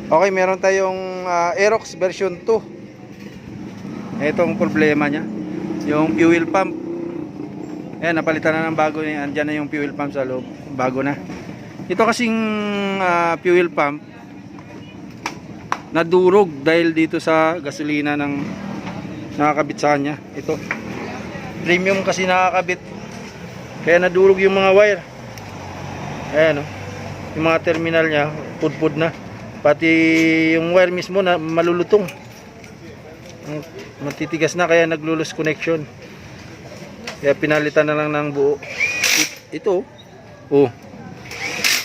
Okay, meron tayong Aerox version 2. Itong problema niya, yung fuel pump. Ayan, napalitan na ng bago. Andyan na yung fuel pump sa loob. Bago na. Ito kasing fuel pump nadurog dahil dito sa gasolina ng nakakabit sa kanya. Ito premium kasi nakakabit, kaya nadurog yung mga wire. Ayan, oh. Yung mga terminal nya pudpud na, pati yung wire mismo na malulutong, matitigas na, kaya naglulos connection. Kaya pinalitan na lang ng buo. Ito oh,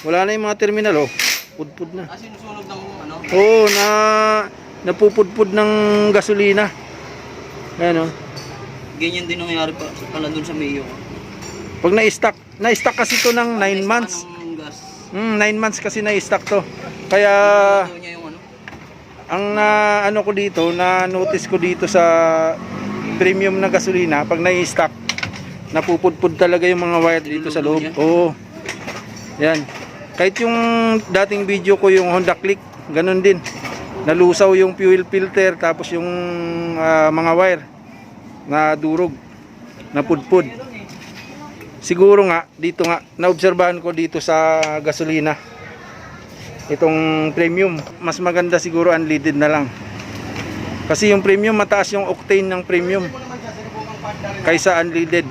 wala na yung mga terminal, oh, pudpud na. Sinusunog ng ano? Oo, napupudpud ng gasolina. Ayan, oh. Ganyan din nangyayari pala dun sa Mayo. Pag na-stock kasi ito ng 9 months. Ng gas. 9 months kasi na-stock to. Kaya Ito niya yung ano? ang ano ko dito, na-notice ko dito sa premium na gasolina, pag na-stock, napupudpud talaga yung mga wire dito sa loob. Oo. Yan. Kahit yung dating video ko, yung Honda Click, ganun din. Nalusaw yung fuel filter, tapos yung mga wire na durog, napudpud. Siguro nga, dito nga, naobserbahan ko dito sa gasolina, itong premium, mas maganda siguro unleaded na lang. Kasi yung premium, mataas yung octane ng premium kaysa unleaded.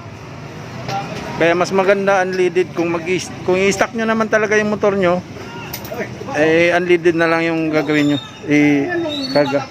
Kaya mas maganda unleaded. Kung i-stock nyo naman talaga yung motor nyo, eh unleaded na lang yung gagawin nyo, i-karga.